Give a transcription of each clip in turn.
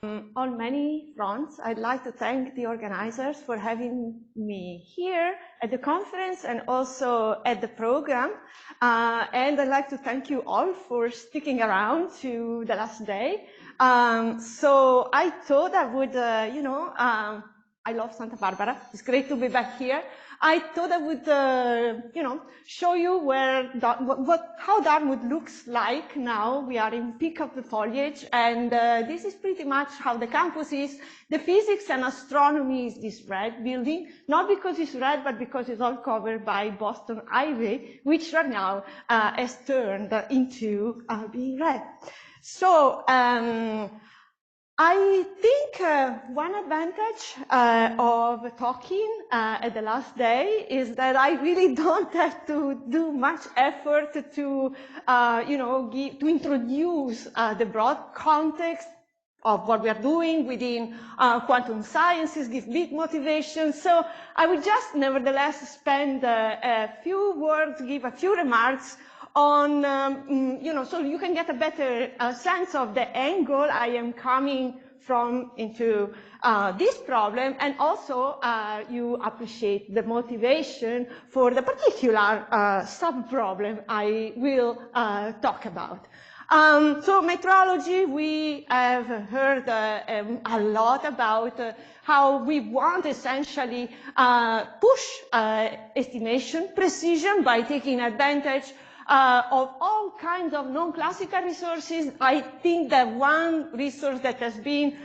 On many fronts, I'd like to thank the organizers for having me here at the conference and also at the program. And I'd like to thank you all for sticking around to the last day. So I thought I would, I love Santa Barbara. It's great to be back here. I thought I would, show you where how Dartmouth looks like now. We are in peak of the foliage, and this is pretty much how the campus is. The physics and astronomy is this red building, not because it's red, but because it's all covered by Boston ivy, which right now has turned into being red. So, I think one advantage of talking at the last day is that I really don't have to do much effort to, to introduce the broad context of what we are doing within quantum sciences, give big motivation. So I would just nevertheless spend a few words, give a few remarks on, so you can get a better sense of the angle I am coming from into this problem, and also you appreciate the motivation for the particular sub-problem I will talk about. So metrology, we have heard a lot about how we want essentially push estimation precision by taking advantage of all kinds of non-classical resources. I think that one resource that has been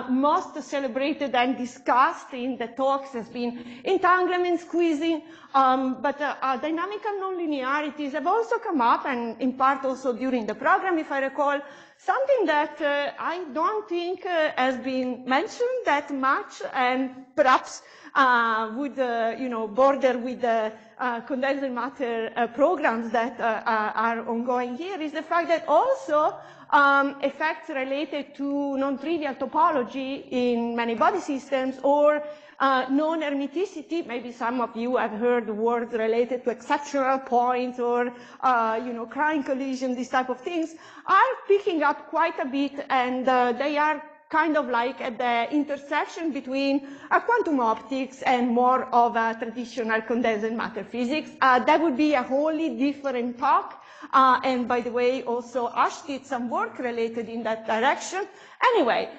most celebrated and discussed in the talks has been entanglement squeezing, but dynamical nonlinearities have also come up, and in part also during the program, if I recall, something that I don't think has been mentioned that much, and perhaps would border with the condensed matter programs that are ongoing here, is the fact that also effects related to non-trivial topology in many body systems or non-hermiticity, maybe some of you have heard words related to exceptional points or Klein collision, these type of things, are picking up quite a bit, and they are kind of like at the intersection between quantum optics and more of a traditional condensed matter physics. That would be a wholly different talk. And by the way, also Ash did some work related in that direction. Anyway,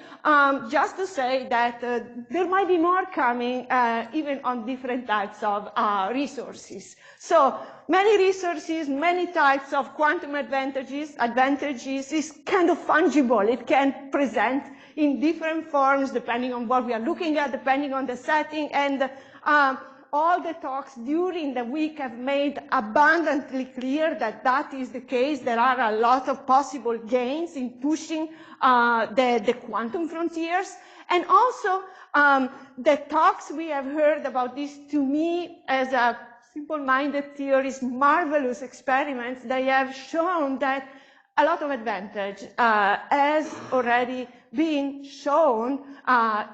just to say that there might be more coming even on different types of resources. So many resources, many types of quantum advantages is kind of fungible. It can present in different forms depending on what we are looking at, depending on the setting, and all the talks during the week have made abundantly clear that that is the case. There are a lot of possible gains in pushing the quantum frontiers. And also, the talks we have heard about this, to me, as a simple-minded theorist, marvelous experiments, they have shown that a lot of advantage has already been shown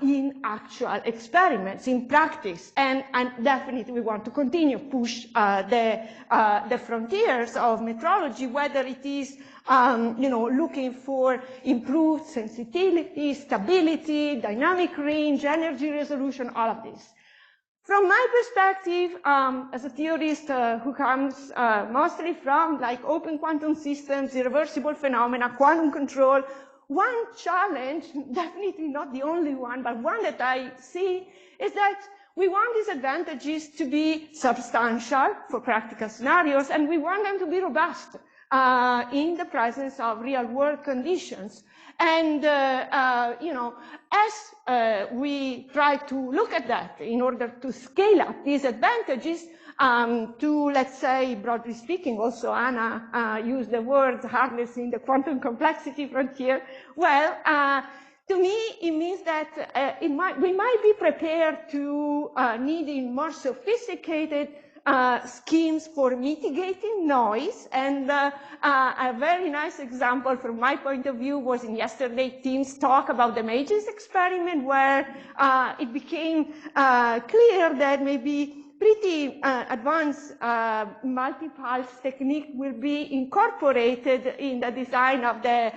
in actual experiments, in practice, and definitely we want to continue push the frontiers of metrology, whether it is looking for improved sensitivity, stability, dynamic range, energy resolution, all of this. From my perspective, as a theorist who comes mostly from like open quantum systems, irreversible phenomena, quantum control, one challenge, definitely not the only one, but one that I see is that we want these advantages to be substantial for practical scenarios, and we want them to be robust in the presence of real-world conditions. And, as we try to look at that in order to scale up these advantages to, let's say, broadly speaking, also Anna used the word harnessing the quantum complexity frontier. Well, to me, it means that we might be prepared to needing more sophisticated schemes for mitigating noise, and a very nice example from my point of view was in yesterday's team's talk about the Mages experiment, where it became clear that maybe pretty advanced multi-pulse technique will be incorporated in the design of the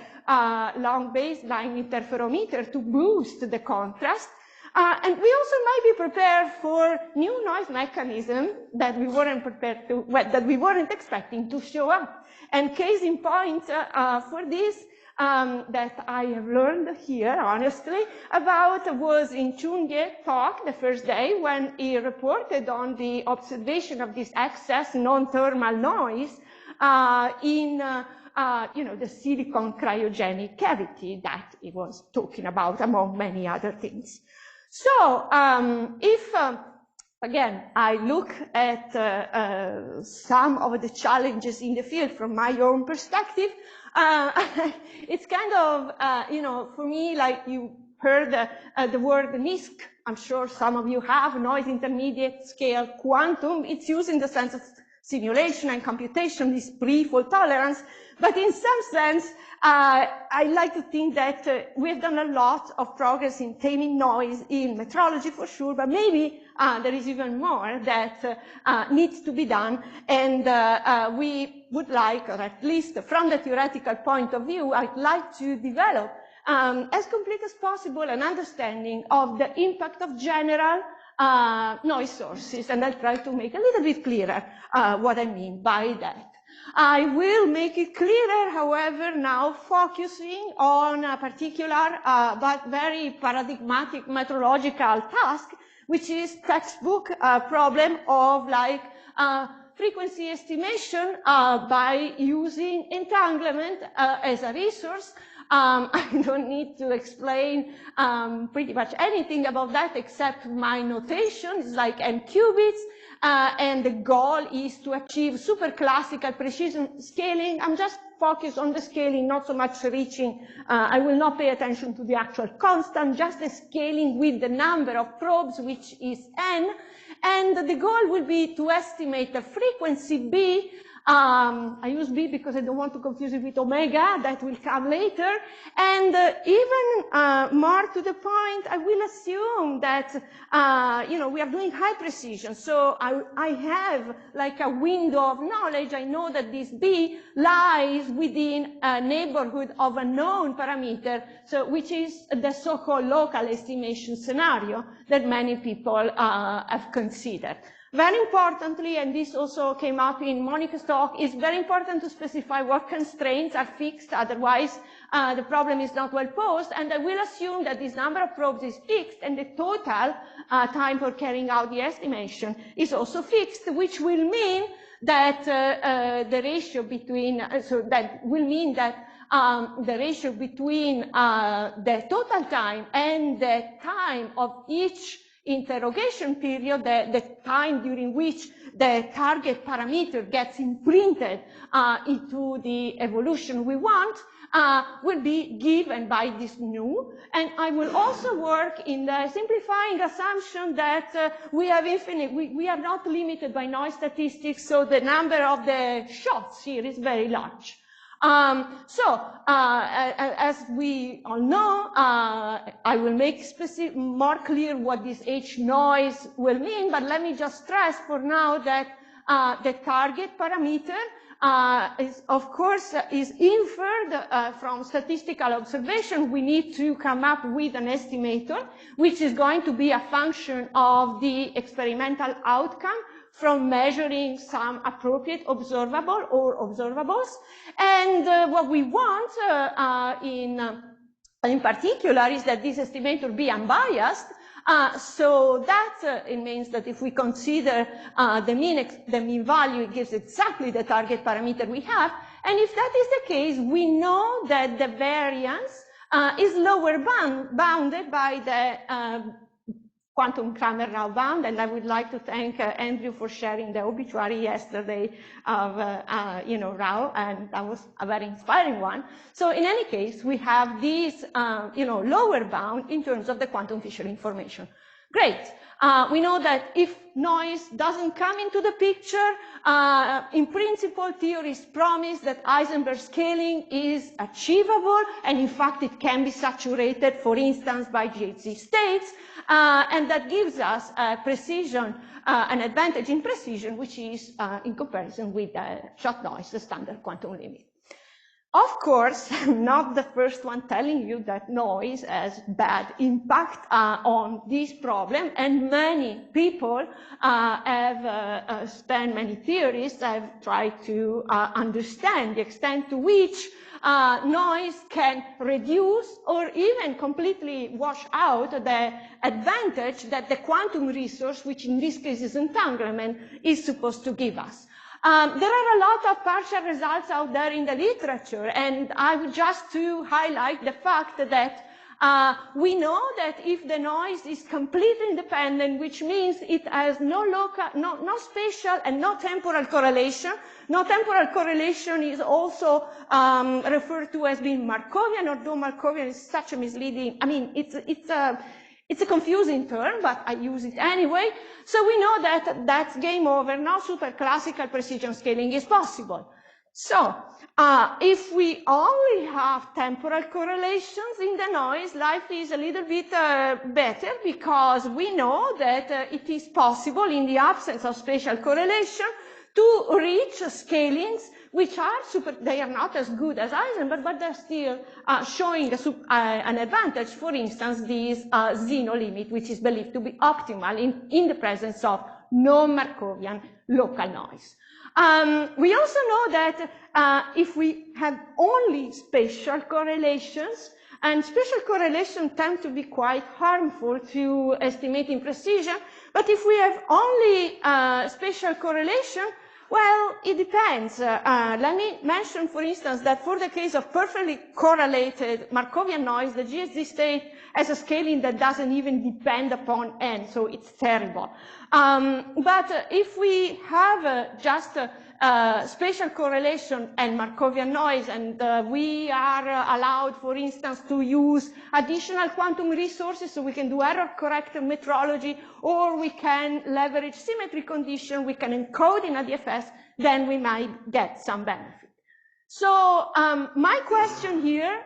long baseline interferometer to boost the contrast. And we also might be prepared for new noise mechanism that we weren't prepared to, well, that we weren't expecting to show up. And case in point for this that I have learned here, honestly, about was in Chungye's talk the first day when he reported on the observation of this excess non-thermal noise in the silicon cryogenic cavity that he was talking about, among many other things. So if, again, I look at some of the challenges in the field from my own perspective, it's kind of, for me, like you heard the word NISC. I'm sure some of you have, noise intermediate scale quantum. It's used in the sense of simulation and computation, this pre-fault tolerance. But in some sense, I like to think that we've done a lot of progress in taming noise in metrology for sure, but maybe there is even more that needs to be done. And we would like, or at least from the theoretical point of view, I'd like to develop as complete as possible an understanding of the impact of general noise sources. And I'll try to make a little bit clearer what I mean by that. I will make it clearer, however, now focusing on a particular but very paradigmatic metrological task, which is textbook problem of like frequency estimation by using entanglement as a resource. I don't need to explain pretty much anything about that except my notation. It's like n qubits. And the goal is to achieve super classical precision scaling. I'm just focused on the scaling, not so much reaching. I will not pay attention to the actual constant, just the scaling with the number of probes, which is n. And the goal will be to estimate the frequency B. I use B because I don't want to confuse it with omega, that will come later. And even more to the point, I will assume that, we are doing high precision. So I have like a window of knowledge. I know that this B lies within a neighborhood of a known parameter, so which is the so-called local estimation scenario that many people have considered. Very importantly, and this also came up in Monica's talk, it's very important to specify what constraints are fixed, otherwise the problem is not well posed, and I will assume that this number of probes is fixed and the total time for carrying out the estimation is also fixed, which will mean that the ratio between, the ratio between the total time and the time of each interrogation period, the time during which the target parameter gets imprinted into the evolution we want, will be given by this nu. And I will also work in the simplifying assumption that we have infinite, we are not limited by noise statistics, so the number of the shots here is very large. As we all know, I will make more clear what this H noise will mean, but let me just stress for now that the target parameter is, of course, is inferred from statistical observation. We need to come up with an estimator, which is going to be a function of the experimental outcome from measuring some appropriate observable or observables. And what we want in particular is that this estimator be unbiased. So that it means that if we consider the mean value, it gives exactly the target parameter we have. And if that is the case, we know that the variance is lower bounded by the quantum Cramer-Rao bound, and I would like to thank Andrew for sharing the obituary yesterday of Rao, and that was a very inspiring one. So in any case, we have these lower bound in terms of the quantum Fisher information. Great. We know that if noise doesn't come into the picture, in principle, theories promise that Heisenberg scaling is achievable, and in fact, it can be saturated, for instance, by GHZ states, and that gives us precision, an advantage in precision, which is in comparison with shot noise, the standard quantum limit. Of course, I'm not the first one telling you that noise has bad impact on this problem, and many people have spent, many theorists have tried to understand the extent to which noise can reduce or even completely wash out the advantage that the quantum resource, which in this case is entanglement, is supposed to give us. There are a lot of partial results out there in the literature, and I would just to highlight the fact that we know that if the noise is completely independent, which means it has no local, no spatial and no temporal correlation. No temporal correlation is also referred to as being Markovian, although Markovian is such a misleading, I mean, it's a confusing term, but I use it anyway. So we know that that's game over. Now super classical precision scaling is possible. So if we only have temporal correlations in the noise, life is a little bit better, because we know that it is possible in the absence of spatial correlation to reach scalings which are they are not as good as Heisenberg, but they're still showing an advantage. For instance, this Zeno limit, which is believed to be optimal in the presence of non-Markovian local noise. We also know that if we have only spatial correlations, and spatial correlations tend to be quite harmful to estimating precision, but if we have only spatial correlation, well, it depends. Let me mention, for instance, that for the case of perfectly correlated Markovian noise, the GHZ state has a scaling that doesn't even depend upon n, so it's terrible. But if we have just spatial correlation and Markovian noise, and we are allowed, for instance, to use additional quantum resources, so we can do error-corrected metrology, or we can leverage symmetry condition, we can encode in a DFS, then we might get some benefit. So my question here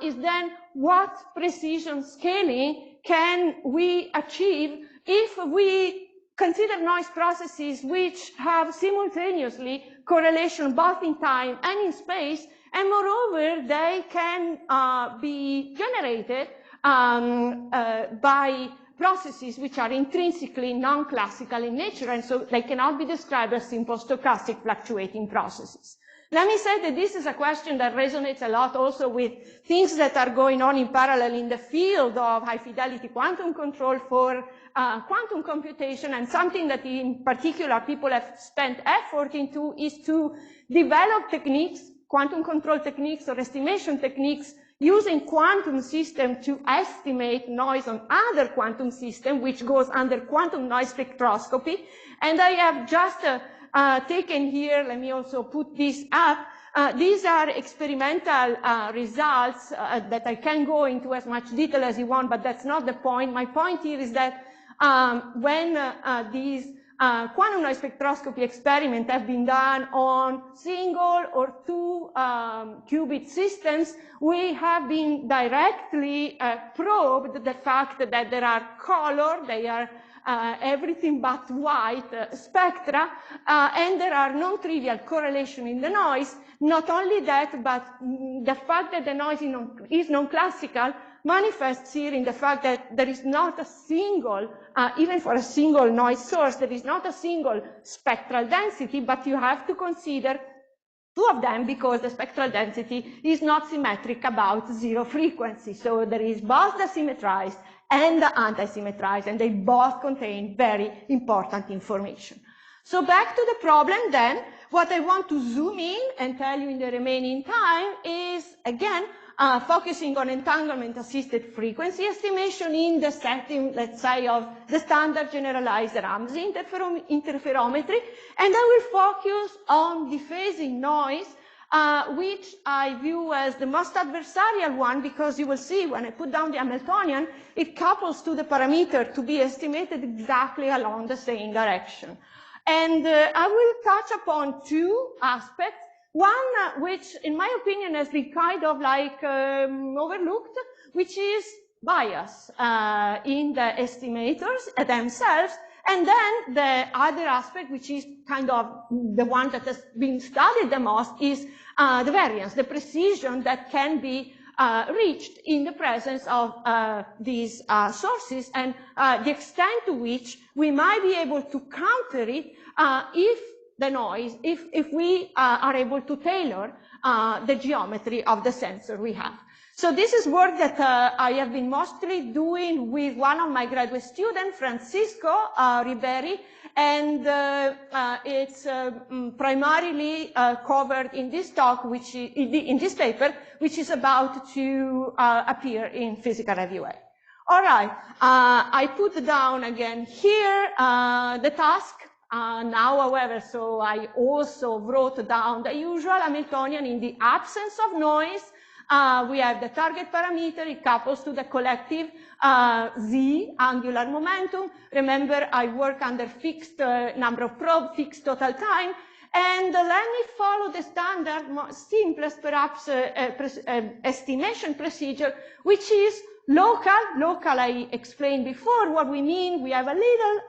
is then, what precision scaling can we achieve if we consider noise processes which have simultaneously correlation both in time and in space, and moreover, they can be generated by processes which are intrinsically non-classical in nature, and so they cannot be described as simple stochastic fluctuating processes. Let me say that this is a question that resonates a lot also with things that are going on in parallel in the field of high-fidelity quantum control for quantum computation, and something that in particular people have spent effort into is to develop techniques, quantum control techniques or estimation techniques, using quantum system to estimate noise on other quantum system, which goes under quantum noise spectroscopy. And I have just taken here, let me also put this up. These are experimental results that I can go into as much detail as you want, but that's not the point. My point here is that when these quantum noise spectroscopy experiments have been done on single or two qubit systems, we have been directly probed the fact that there are color, they are everything but white spectra, and there are non-trivial correlation in the noise. Not only that, but the fact that the noise is non-classical manifests here in the fact that there is not a single, even for a single noise source, there is not a single spectral density, but you have to consider two of them because the spectral density is not symmetric about zero frequency. So there is both the symmetrized and the anti-symmetrized, and they both contain very important information. So back to the problem then, what I want to zoom in and tell you in the remaining time is, again, focusing on entanglement-assisted frequency estimation in the setting, let's say, of the standard generalized Ramsey interferometry, and I will focus on dephasing noise which I view as the most adversarial one, because you will see when I put down the Hamiltonian, it couples to the parameter to be estimated exactly along the same direction. And I will touch upon two aspects. One, which in my opinion has been kind of like overlooked, which is bias in the estimators themselves. And then the other aspect, which is kind of the one that has been studied the most, is the variance, the precision that can be reached in the presence of these sources, and the extent to which we might be able to counter it if the noise, if we are able to tailor the geometry of the sensor we have. So this is work that I have been mostly doing with one of my graduate students, Francisco Riberi, and it's primarily covered in this talk, which is, in this paper, which is about to appear in Physical Review A. All right, I put down again here the task. Now, however, so I also wrote down the usual Hamiltonian in the absence of noise. We have the target parameter, it couples to the collective Z, angular momentum. Remember, I work under fixed number of probes, fixed total time. And let me follow the standard, simplest perhaps estimation procedure, which is local. Local, I explained before what we mean. We have a little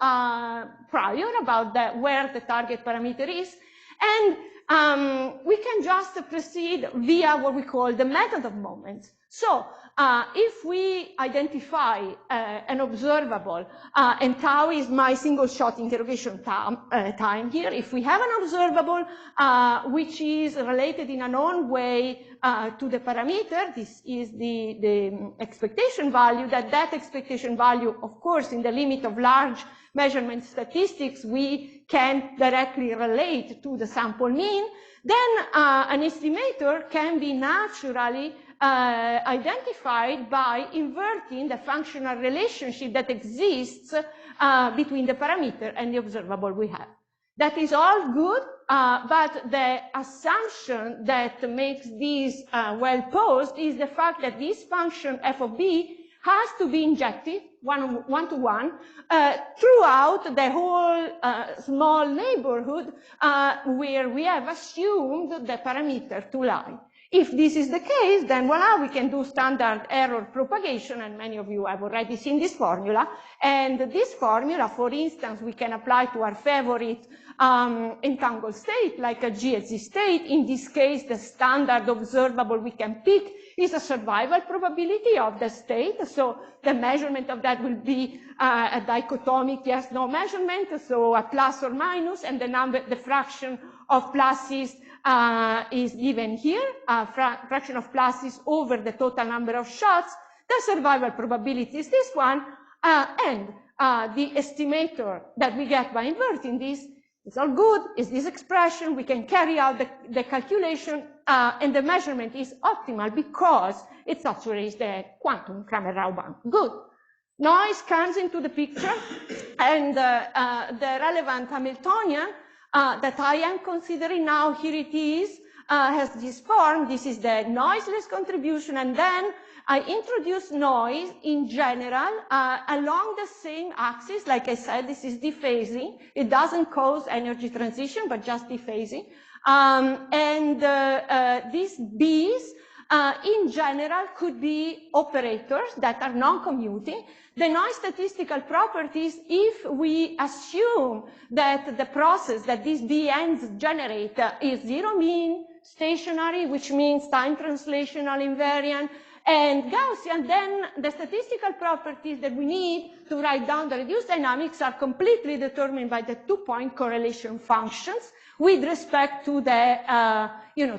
prior about where the target parameter is. And we can just proceed via what we call the method of moments. So if we identify an observable, and tau is my single shot interrogation time here, if we have an observable which is related in a known way to the parameter, this is the expectation value, that expectation value, of course, in the limit of large measurement statistics, we can directly relate to the sample mean, then an estimator can be naturally identified by inverting the functional relationship that exists between the parameter and the observable we have. That is all good, but the assumption that makes this well posed is the fact that this function f of b has to be injected one-to-one throughout the whole small neighborhood where we have assumed the parameter to lie. If this is the case, then voila, we can do standard error propagation, and many of you have already seen this formula. And this formula, for instance, we can apply to our favorite entangled state, like a GHZ state. In this case, the standard observable we can pick is a survival probability of the state. So the measurement of that will be a dichotomic yes-no measurement, so a plus or minus, and the fraction of pluses is given here, fraction of pluses over the total number of shots. The survival probability is this one, and the estimator that we get by inverting this is all good, is this expression. We can carry out the calculation, and the measurement is optimal because it saturates the quantum Kramer-Rao bound. Good. Noise comes into the picture, and the relevant Hamiltonian that I am considering now, here it is, has this form. This is the noiseless contribution, and then I introduce noise in general along the same axis. Like I said, this is dephasing. It doesn't cause energy transition, but just dephasing. These B's in general could be operators that are non-commuting. The noise statistical properties, if we assume that the process that these B ends generate is zero mean, stationary, which means time translational invariant, and Gaussian, then the statistical properties that we need to write down the reduced dynamics are completely determined by the two-point correlation functions with respect to the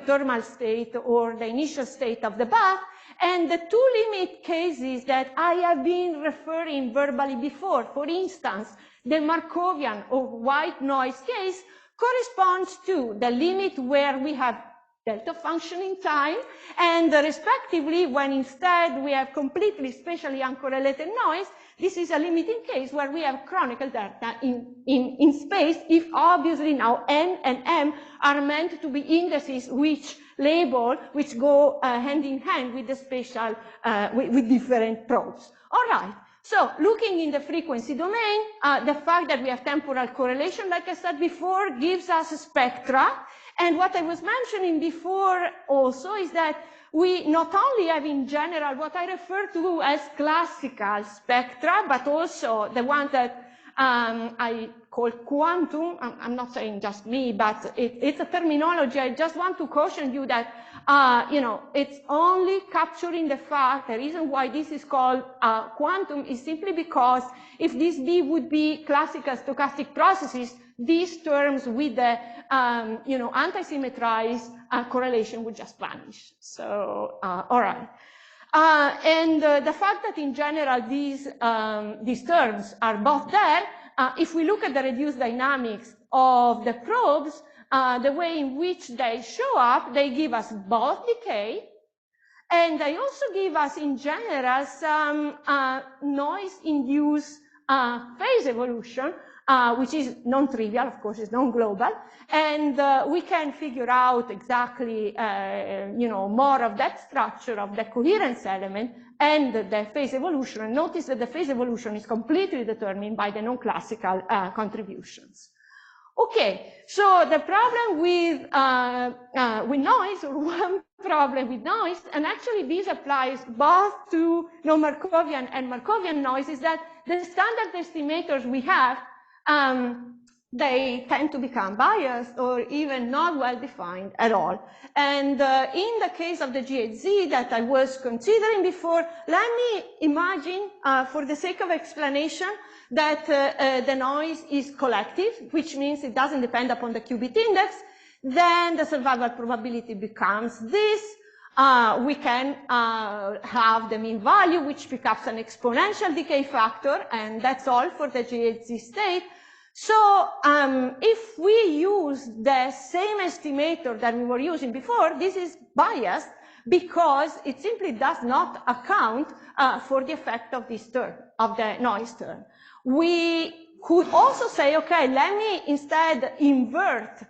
thermal state or the initial state of the bath. And the two limit cases that I have been referring verbally before, for instance, the Markovian or white noise case corresponds to the limit where we have delta function in time, and respectively when instead we have completely spatially uncorrelated noise, this is a limiting case where we have chronicle delta in space, if obviously now n and m are meant to be indices which label, which go hand in hand with the spatial, with different probes. All right. So looking in the frequency domain, the fact that we have temporal correlation, like I said before, gives us a spectra. And what I was mentioning before also is that we not only have in general what I refer to as classical spectra, but also the one that I call quantum. I'm not saying just me, but it's a terminology. I just want to caution you that, you know, it's only capturing the fact. The reason why this is called quantum is simply because if this would be classical stochastic processes, these terms with the, you know, anti-symmetrized correlation would just vanish. So, all right. And the fact that in general these terms are both there, if we look at the reduced dynamics of the probes, the way in which they show up, they give us both decay, and they also give us in general some noise-induced phase evolution, which is non-trivial, of course, it's non-global, and we can figure out exactly, you know, more of that structure of the coherence element and the phase evolution. And notice that the phase evolution is completely determined by the non-classical contributions. Okay, so the problem with noise, or one problem with noise, and actually this applies both to non-Markovian and Markovian noise, is that the standard estimators we have, they tend to become biased or even not well defined at all. And in the case of the GHZ that I was considering before, let me imagine, for the sake of explanation, that the noise is collective, which means it doesn't depend upon the qubit index. Then the survival probability becomes this. We can have the mean value, which becomes an exponential decay factor, and that's all for the GHZ state. So if we use the same estimator that we were using before, this is biased because it simply does not account for the effect of this term, of the noise term. We could also say, okay, let me instead invert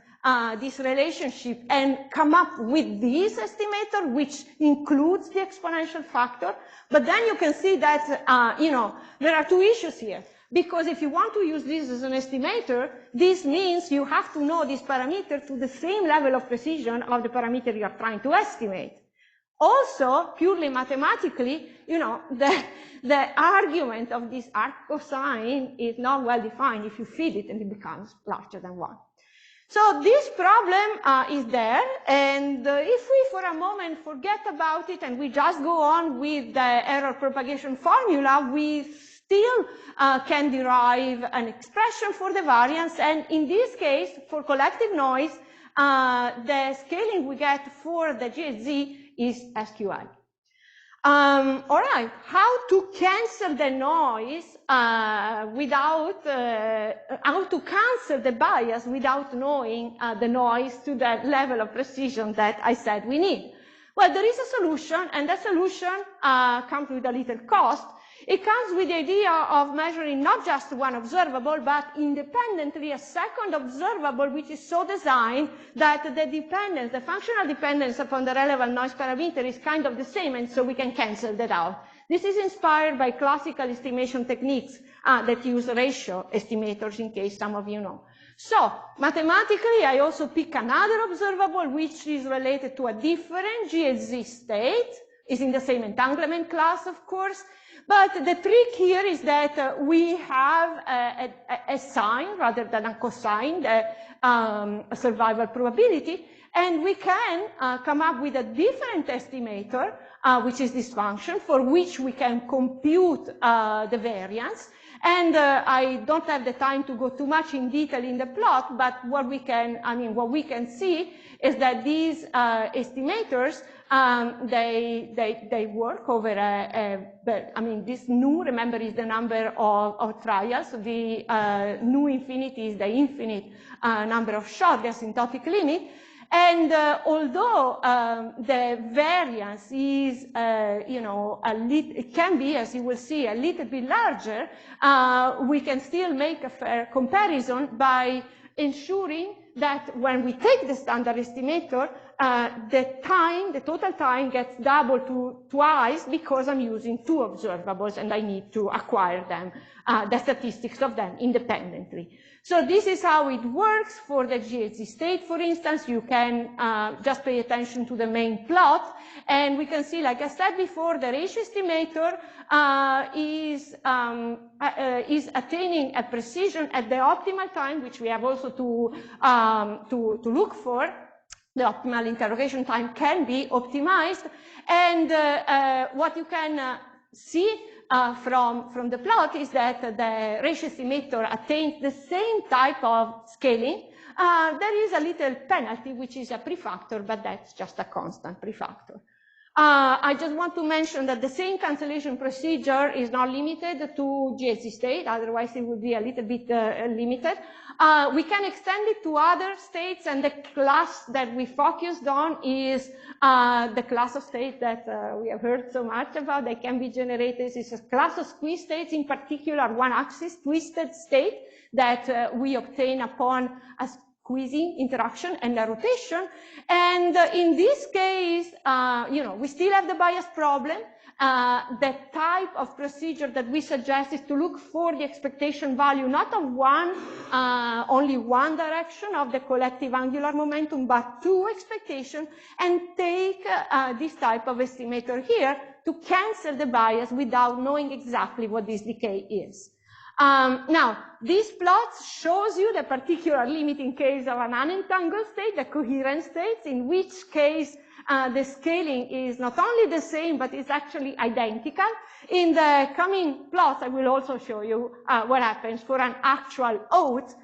this relationship and come up with this estimator, which includes the exponential factor. But then you can see that, you know, there are two issues here. Because if you want to use this as an estimator, this means you have to know this parameter to the same level of precision of the parameter you are trying to estimate. Also, purely mathematically, you know, the argument of this arc cosine is not well defined. If you feed it, and it becomes larger than 1. So this problem is there, and if we for a moment forget about it and we just go on with the error propagation formula, we still can derive an expression for the variance, and in this case, for collective noise, the scaling we get for the GHZ is SQI. All right, how to cancel the noise without, how to cancel the bias without knowing the noise to the level of precision that I said we need? Well, there is a solution, and that solution comes with a little cost. It comes with the idea of measuring not just one observable, but independently a second observable, which is so designed that the dependence, the functional dependence upon the relevant noise parameter is kind of the same, and so we can cancel that out. This is inspired by classical estimation techniques that use ratio estimators, in case some of you know. So, mathematically, I also pick another observable, which is related to a different GHZ state, is in the same entanglement class, of course. But the trick here is that we have a sign rather than a cosine, a survival probability, and we can come up with a different estimator, which is this function, for which we can compute the variance. And I don't have the time to go too much in detail in the plot, but what we can, what we can see is that these estimators, they work over this nu, remember, is the number of trials. The nu infinity is the infinite number of shots, the asymptotic limit. And although the variance is, it can be, as you will see, a little bit larger, we can still make a fair comparison by ensuring that when we take the standard estimator, the total time gets doubled to twice because I'm using two observables and I need to acquire them, the statistics of them independently. So this is how it works for the GHZ state, for instance. You can just pay attention to the main plot, and we can see, like I said before, the ratio estimator is attaining a precision at the optimal time, which we have also to look for. The optimal interrogation time can be optimized, and what you can see from the plot is that the ratio estimator attains the same type of scaling. There is a little penalty, which is a prefactor, but that's just a constant prefactor. I just want to mention that the same cancellation procedure is not limited to GHZ state, otherwise it would be a little bit limited. We can extend it to other states, and the class that we focused on is the class of states that we have heard so much about. They can be generated. It's a class of squeeze states, in particular one-axis twisted state that we obtain upon a squeezing interaction and a rotation. And in this case, we still have the bias problem. The type of procedure that we suggest is to look for the expectation value, not of only one direction of the collective angular momentum, but two expectations, and take this type of estimator here to cancel the bias without knowing exactly what this decay is. Now, this plot shows you the particular limit in case of an unentangled state, the coherent states, in which case the scaling is not only the same, but it's actually identical. In the coming plots, I will also show you what happens for an actual OAT,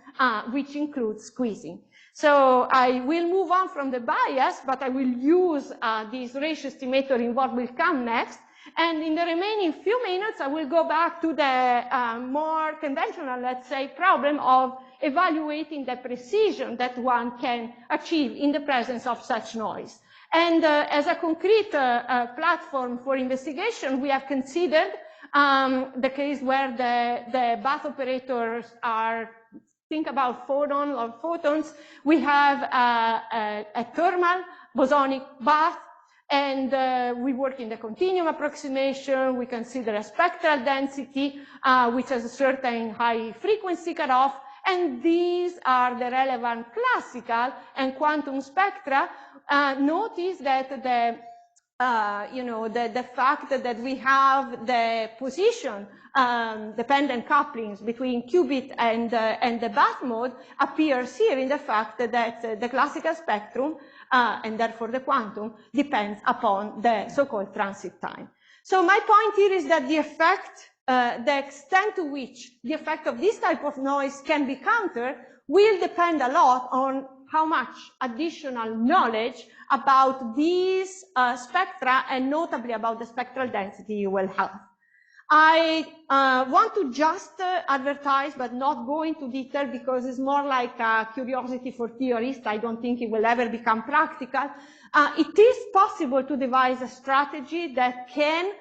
which includes squeezing. So I will move on from the bias, but I will use this ratio estimator in what will come next. And in the remaining few minutes, I will go back to the more conventional, let's say, problem of evaluating the precision that one can achieve in the presence of such noise. And as a concrete platform for investigation, we have considered the case where the bath operators are, think about photons. We have a thermal bosonic bath, and we work in the continuum approximation. We consider a spectral density, which has a certain high frequency cutoff, and these are the relevant classical and quantum spectra. Notice that the fact that we have the position dependent couplings between qubit and the bath mode appears here in the fact that the classical spectrum and therefore the quantum depends upon the so-called transit time. So my point here is that the effect, the extent to which the effect of this type of noise can be countered will depend a lot on how much additional knowledge about these spectra, and notably about the spectral density you will have. I want to just advertise, but not go into detail, because it's more like a curiosity for theorists. I don't think it will ever become practical. It is possible to devise a strategy that can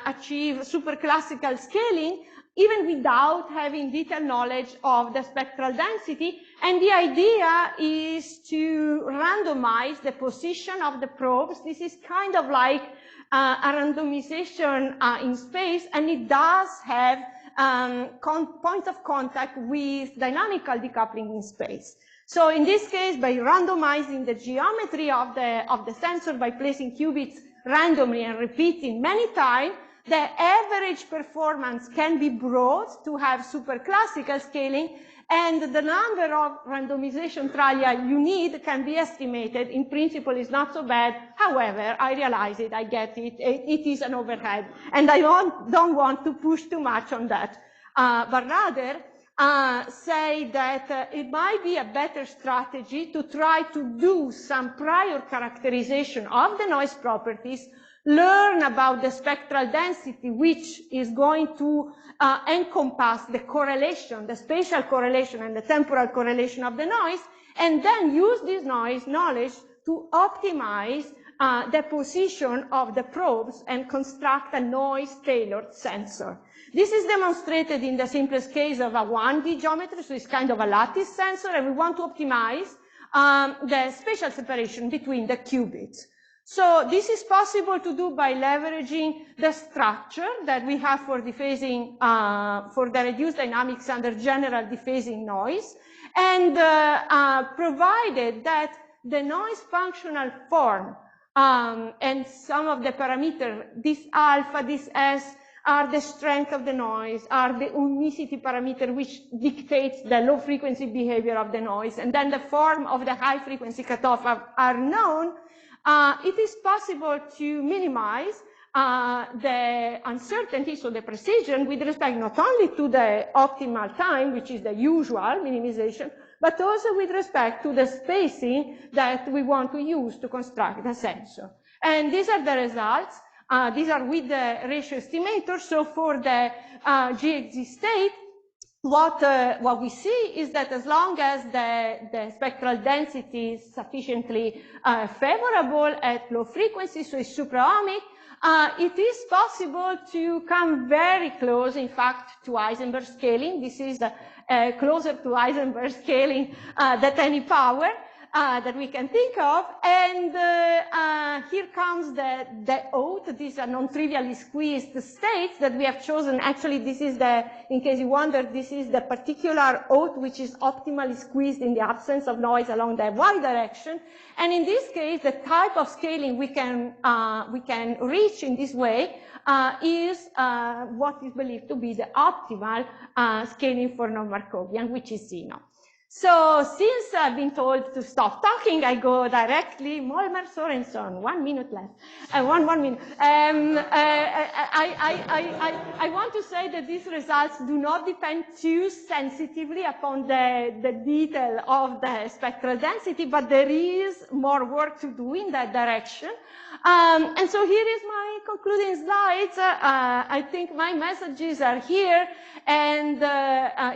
achieve superclassical scaling even without having detailed knowledge of the spectral density. And the idea is to randomize the position of the probes. This is kind of like a randomization in space, and it does have points of contact with dynamical decoupling in space. So in this case, by randomizing the geometry of the sensor, by placing qubits randomly and repeating many times, the average performance can be brought to have superclassical scaling, and the number of randomization trial you need can be estimated. In principle, it's not so bad. However, I realize it, I get it, it is an overhead, and I don't want to push too much on that, but rather say that it might be a better strategy to try to do some prior characterization of the noise properties, learn about the spectral density, which is going to encompass the correlation, the spatial correlation and the temporal correlation of the noise, and then use this knowledge to optimize the position of the probes and construct a noise-tailored sensor. This is demonstrated in the simplest case of a 1D geometry, so it's kind of a lattice sensor, and we want to optimize the spatial separation between the qubits. So this is possible to do by leveraging the structure that we have for dephasing, for the reduced dynamics under general dephasing noise, and provided that the noise functional form and some of the parameters, this alpha, this S, are the strength of the noise, are the unicity parameter which dictates the low frequency behavior of the noise, and then the form of the high frequency cutoff are known. It is possible to minimize the uncertainty, so the precision, with respect not only to the optimal time, which is the usual minimization, but also with respect to the spacing that we want to use to construct the sensor. And these are the results. These are with the ratio estimator. So for the GXZ state, what we see is that as long as the spectral density is sufficiently favorable at low frequency, so it's supraohmic, it is possible to come very close, in fact, to Heisenberg scaling. This is closer to Heisenberg scaling than any power that we can think of. And here comes the OAT. These are non-trivially squeezed states that we have chosen. Actually, this is in case you wonder, this is the particular OAT which is optimally squeezed in the absence of noise along the y direction. And in this case, the type of scaling we can reach in this way is what is believed to be the optimal scaling for non-Markovian, which is Zeno. So since I've been told to stop talking, I go directly, Molmar Sorenson, 1 minute left, 1 minute. I want to say that these results do not depend too sensitively upon the detail of the spectral density, but there is more work to do in that direction. And so here is my concluding slides. I think my messages are here, and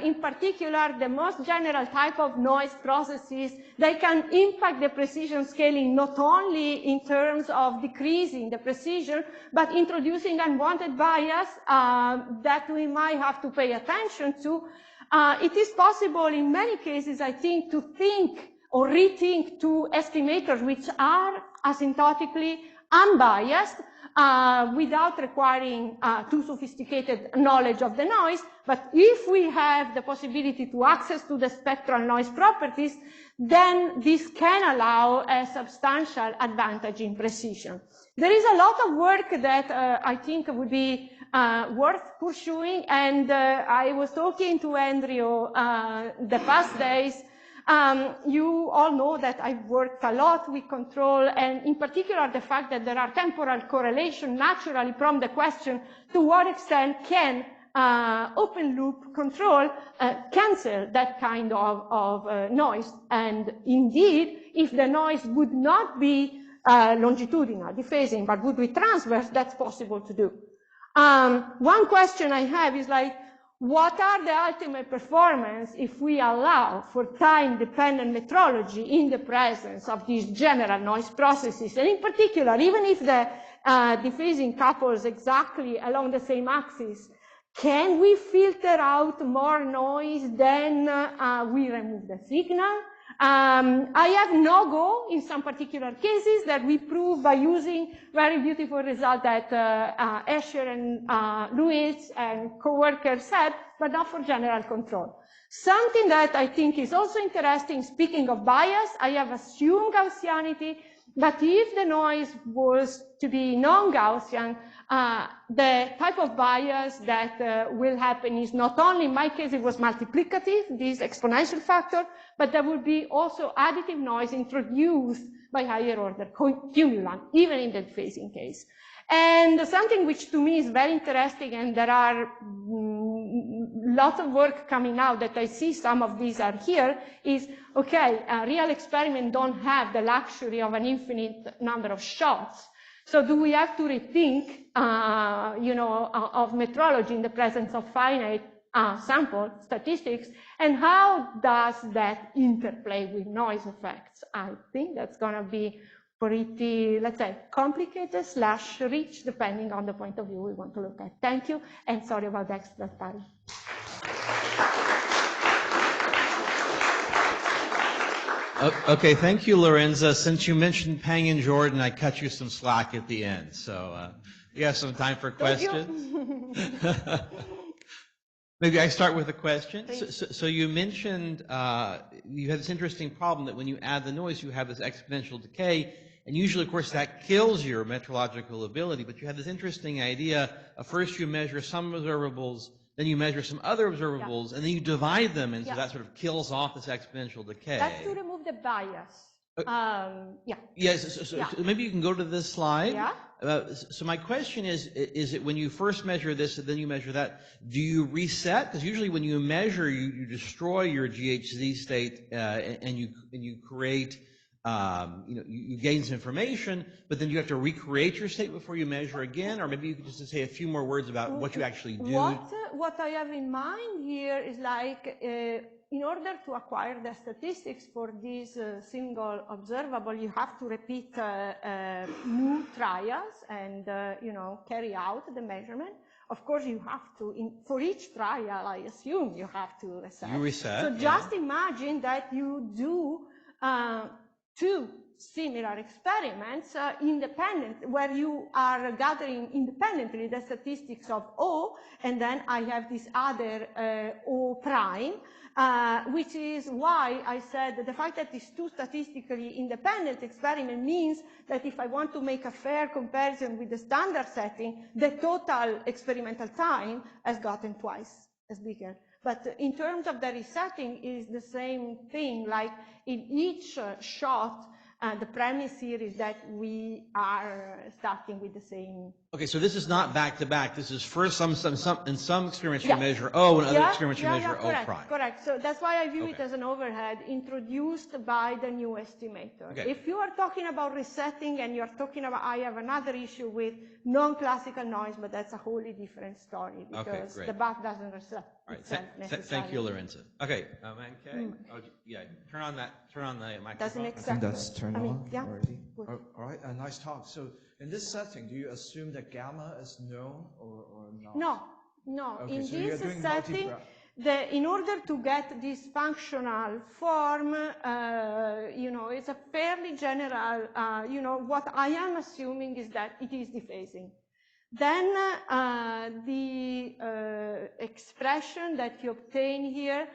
in particular, the most general type of noise processes, they can impact the precision scaling not only in terms of decreasing the precision, but introducing unwanted bias that we might have to pay attention to. It is possible in many cases, I think, to think or rethink two estimators which are asymptotically unbiased without requiring too sophisticated knowledge of the noise. But if we have the possibility to access to the spectral noise properties, then this can allow a substantial advantage in precision. There is a lot of work that I think would be worth pursuing, and I was talking to Andrew the past days. You all know that I've worked a lot with control, and in particular the fact that there are temporal correlation naturally from the question to what extent can open loop control cancel that kind of noise. And indeed, if the noise would not be longitudinal dephasing, but would be transverse, that's possible to do. One question I have is like, what are the ultimate performance if we allow for time-dependent metrology in the presence of these general noise processes? And in particular, even if the dephasing couples exactly along the same axis, can we filter out more noise than we remove the signal? I have no-go in some particular cases that we prove by using very beautiful result that Escher and Lewis and co-workers had, but not for general control. Something that I think is also interesting, speaking of bias, I have assumed Gaussianity, but if the noise was to be non-Gaussian, the type of bias that will happen is not only, in my case, it was multiplicative, this exponential factor, but there will be also additive noise introduced by higher order cumulant, even in the phasing case. And something which to me is very interesting, and there are lots of work coming out that I see some of these are here, is, okay, real experiments don't have the luxury of an infinite number of shots. So do we have to rethink, of metrology in the presence of finite sample statistics, and how does that interplay with noise effects? I think that's going to be pretty, let's say, complicated / rich, depending on the point of view we want to look at. Thank you, and sorry about the extra time. Okay, thank you, Lorenza. Since you mentioned Peng and Jordan, I cut you some slack at the end. So you have some time for questions. Maybe I start with a question. So you mentioned you had this interesting problem that when you add the noise, you have this exponential decay. And usually, of course, that kills your metrological ability. But you had this interesting idea of first you measure some observables, then you measure some other observables, and then you divide them, and so that sort of kills off this exponential decay. That's to remove the bias. Yes, so maybe you can go to this slide. Yeah. So my question is it when you first measure this and then you measure that, do you reset? Because usually when you measure, you destroy your GHZ state and you create, you gain some information, but then you have to recreate your state before you measure again, or maybe you could just say a few more words about what you actually do. What I have in mind here is like, in order to acquire the statistics for this single observable, you have to repeat new trials and, carry out the measurement. Of course, you have to, for each trial, I assume you have to reset. You reset. So just imagine that you do two similar experiments independent, where you are gathering independently the statistics of O, and then I have this other O prime, which is why I said that the fact that it's two statistically independent experiment means that if I want to make a fair comparison with the standard setting, the total experimental time has gotten twice as bigger. But in terms of the resetting, is the same thing. Like in each shot, the premise here is that we are starting with the same. Okay, so this is not back to back. This is first in some experiments you measure O, and other experiments you measure O prime. Correct. So that's why I view it as an overhead introduced by the new estimator. Okay. If you are talking about resetting and you're talking about, I have another issue with non-classical noise, but that's a wholly different story because the back doesn't reset. All right. Thank you, Lorenza. Okay, Mankay. Turn on the microphone. Doesn't I think that's turned on already. Good. All right, a nice talk. So in this setting, do you assume that gamma is known or not? No. Okay, in so this setting, in order to get this functional form, it's a fairly general, what I am assuming is that it is dephasing. Then the expression that you obtain here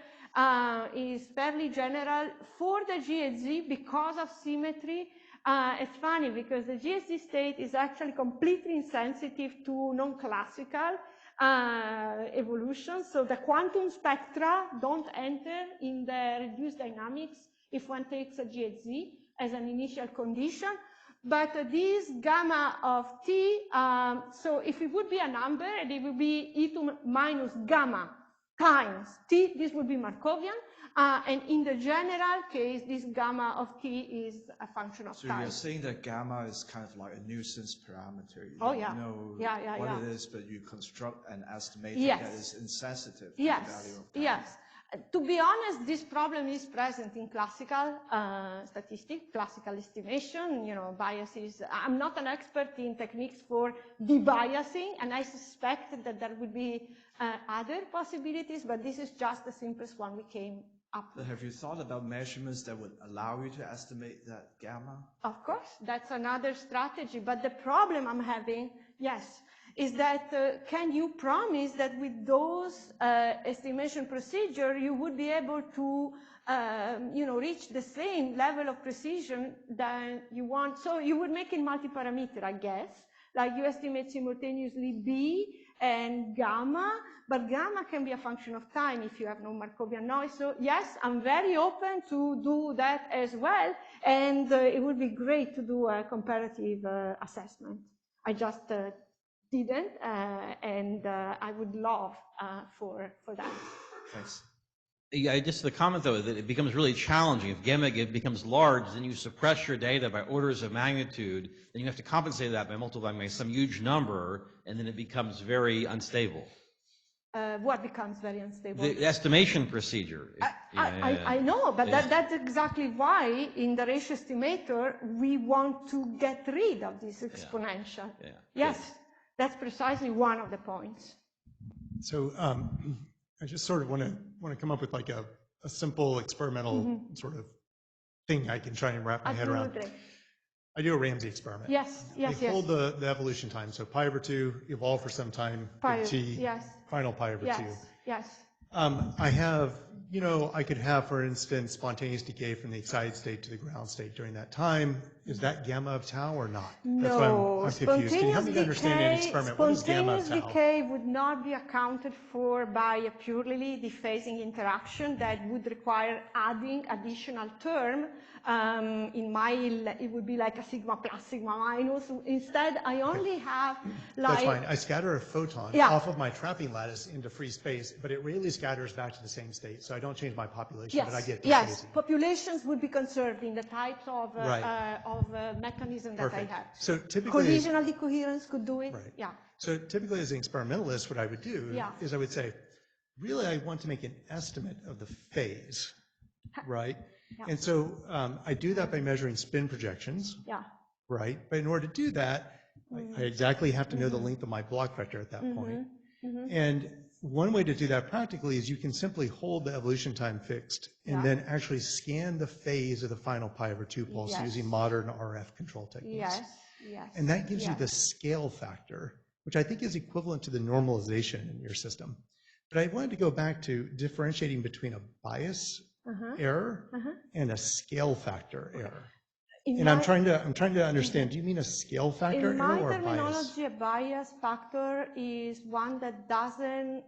is fairly general for the GHZ because of symmetry. It's funny because the GHZ state is actually completely insensitive to non-classical evolution. So the quantum spectra don't enter in the reduced dynamics if one takes a GHZ as an initial condition. But this gamma of t, so if it would be a number, it would be e2 minus gamma times t, this would be Markovian. And in the general case, this gamma of t is a function of time. So you're saying that gamma is kind of like a nuisance parameter. You don't know what it is, but you construct an estimate that is insensitive to the value of gamma. Yes. To be honest, this problem is present in classical statistics, classical estimation, biases. I'm not an expert in techniques for debiasing, and I suspect that there would be other possibilities, but this is just the simplest one we came up with. Have you thought about measurements that would allow you to estimate that gamma? Of course, that's another strategy, but the problem I'm having, is that can you promise that with those estimation procedure you would be able to reach the same level of precision that you want? So you would make it multi-parameter, I guess, like you estimate simultaneously B and gamma, but gamma can be a function of time if you have no Markovian noise. So yes, I'm very open to do that as well, and it would be great to do a comparative assessment. I just didn't, and I would love for that. Thanks. Yeah, just the comment though that it becomes really challenging. If gamma becomes large, then you suppress your data by orders of magnitude, then you have to compensate that by multiplying by some huge number, and then it becomes very unstable. What becomes very unstable? The estimation procedure. I know, but that's exactly why in the ratio estimator we want to get rid of this exponential. Yes. That's precisely one of the points. So I just sort of want to come up with like a simple experimental sort of thing I can try and wrap my head around. I do a Ramsey experiment. Yes, yes, I hold the evolution time, so pi over 2, evolve for some time, big T, yes. final pi over 2. Yes. I have, you know, I could have, for instance, spontaneous decay from the excited state to the ground state during that time. Is that gamma of tau or not? That's why I'm confused. Can you help me to understand an experiment? What is gamma of tau? Spontaneous decay would not be accounted for by a purely dephasing interaction that would require adding additional term. It would be like a sigma plus, sigma minus. Instead, I only have like... That's fine. I scatter a photon off of my trapping lattice into free space, but it really scatters back to the same state. So I don't change my population, but I get dephasing. Yes, populations would be conserved in the types of mechanism that I have. So typically... Collisional decoherence could do it. Right. Yeah. So typically as an experimentalist, what I would do is I would say, really, I want to make an estimate of the phase, right? Yeah. And so I do that by measuring spin projections, right? But in order to do that, I exactly have to know the length of my block vector at that point. And one way to do that practically is you can simply hold the evolution time fixed and then actually scan the phase of the final pi over 2 pulse using modern RF control techniques. And that gives you the scale factor, which I think is equivalent to the normalization in your system. But I wanted to go back to differentiating between a bias error and a scale factor error. And I'm trying to understand, do you mean a scale factor error or a bias? In my terminology, a bias factor is one that doesn't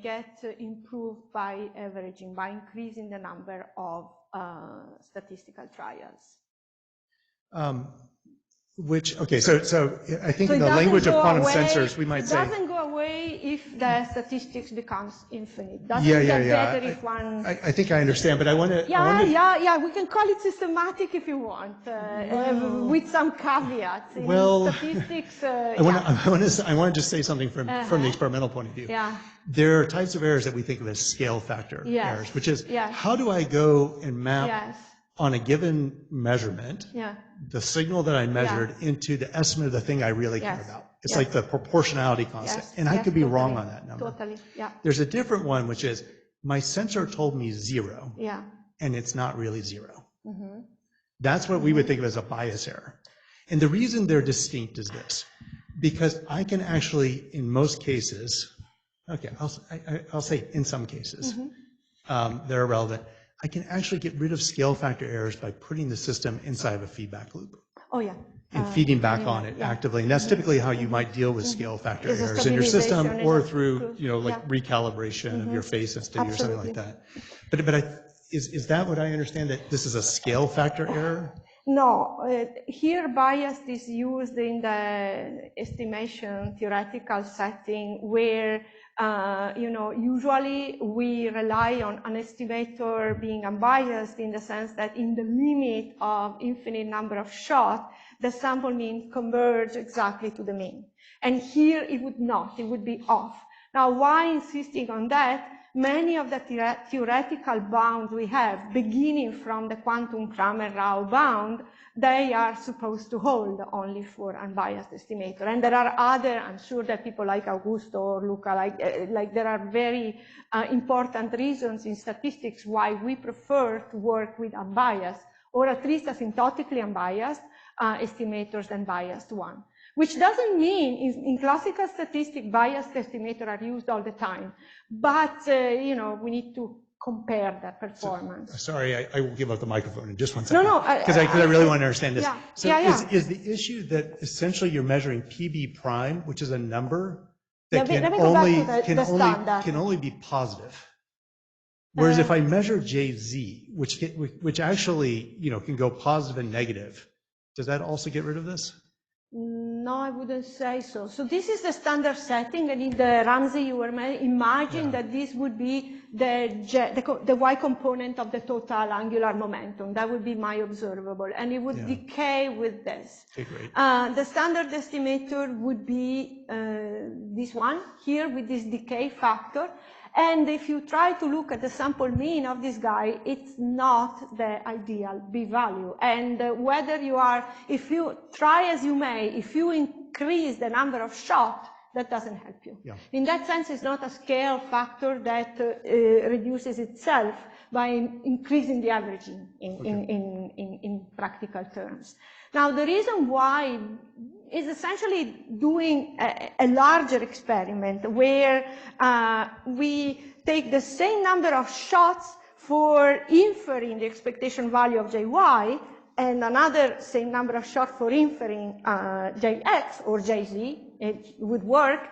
get improved by averaging, by increasing the number of statistical trials. So I think in the language of quantum sensors, we might say... It doesn't go away if the statistics becomes infinite. Doesn't get better if one... I think I understand, but I want to... we can call it systematic if you want, with some caveats. Statistics... I want to just say something from the experimental point of view. There are types of errors that we think of as scale factor errors, which is how do I go and map on a given measurement the signal that I measured into the estimate of the thing I really care about. It's like the proportionality constant. And I could be wrong on that number. There's a different one, which is my sensor told me 0, and it's not really 0. That's what we would think of as a bias error. And the reason they're distinct is this, because I can actually, in most cases, I'll say in some cases that are relevant, I can actually get rid of scale factor errors by putting the system inside of a feedback loop. And feeding back on it actively. And that's typically how you might deal with scale factor errors in your system, or through, like recalibration of your phase sensitivity or something like that. But is that what I understand, that this is a scale factor error? No, here bias is used in the estimation theoretical setting where usually we rely on an estimator being unbiased in the sense that in the limit of infinite number of shots, the sample mean converge exactly to the mean. And here it would not, it would be off. Now, why insisting on that? Many of the theoretical bounds we have, beginning from the quantum Kramer-Rao bound, they are supposed to hold only for unbiased estimator. And there are other, I'm sure that people like Augusto or Luca, like there are very important reasons in statistics why we prefer to work with unbiased, or at least asymptotically unbiased estimators than biased one. Which doesn't mean in classical statistics, biased estimators are used all the time. But, we need to compare that performance. Sorry, I will give up the microphone in just one second. Because I really want to understand this. Is the issue that essentially you're measuring PB prime, which is a number that can only be positive? Whereas if I measure JZ, which actually, can go positive and negative, does that also get rid of this? No, I wouldn't say so. So this is the standard setting, and in the Ramsey you were imagine that this would be the Y component of the total angular momentum. That would be my observable, and it would decay with this. Okay, great. The standard estimator would be this one here with this decay factor. And if you try to look at the sample mean of this guy, it's not the ideal B-value. And if you try as you may, if you increase the number of shots, that doesn't help you. Yeah. In that sense, it's not a scale factor that reduces itself by increasing the averaging in practical terms. Now, the reason why is essentially doing a larger experiment where we take the same number of shots for inferring the expectation value of Jy and another same number of shots for inferring Jx or Jz, it would work.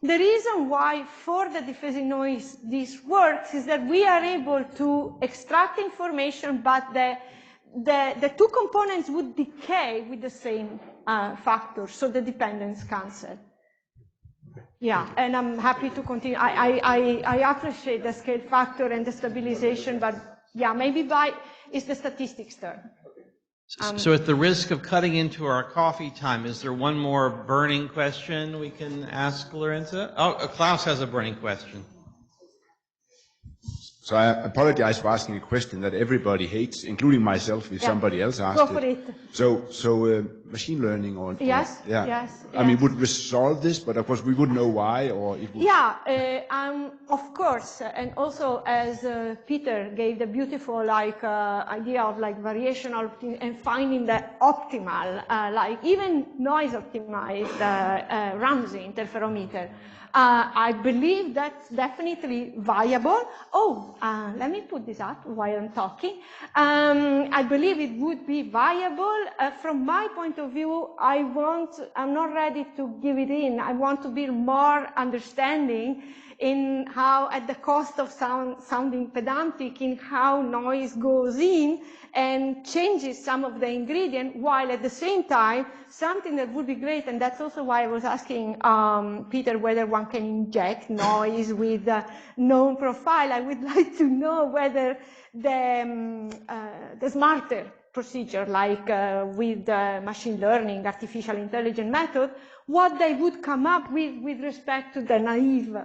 The reason why for the diffusing noise this works is that we are able to extract information, but the two components would decay with the same factor, so the dependence cancel. Yeah, and I'm happy to continue. I appreciate the scale factor and the stabilization, but yeah, maybe it's the statistics term. So at the risk of cutting into our coffee time, is there one more burning question we can ask Lorenza? Oh, Klaus has a burning question. So I apologize for asking a question that everybody hates, including myself, if somebody else asked Go for it. So machine learning or yes, yeah. Yes. I mean, would resolve this, but of course we wouldn't know why, or it would. Yeah, of course, and also as Peter gave the beautiful idea of variational and finding the optimal, even noise optimized Ramsey interferometer. I believe that's definitely viable. Let me put this up while I'm talking. I believe it would be viable. From my point of view, I'm not ready to give it in. I want to build more understanding in how, at the cost of sounding pedantic, in how noise goes in and changes some of the ingredient, while at the same time, something that would be great, and that's also why I was asking Peter whether one can inject noise with a known profile. I would like to know whether the smarter procedure, with machine learning, artificial intelligence method, what they would come up with respect to the naive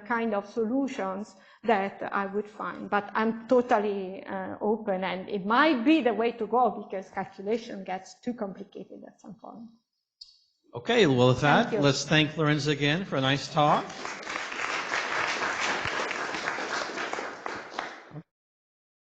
kind of solutions that I would find. But I'm totally open, and it might be the way to go because calculation gets too complicated at some point. Okay, well with that, let's thank Lorenza again for a nice talk.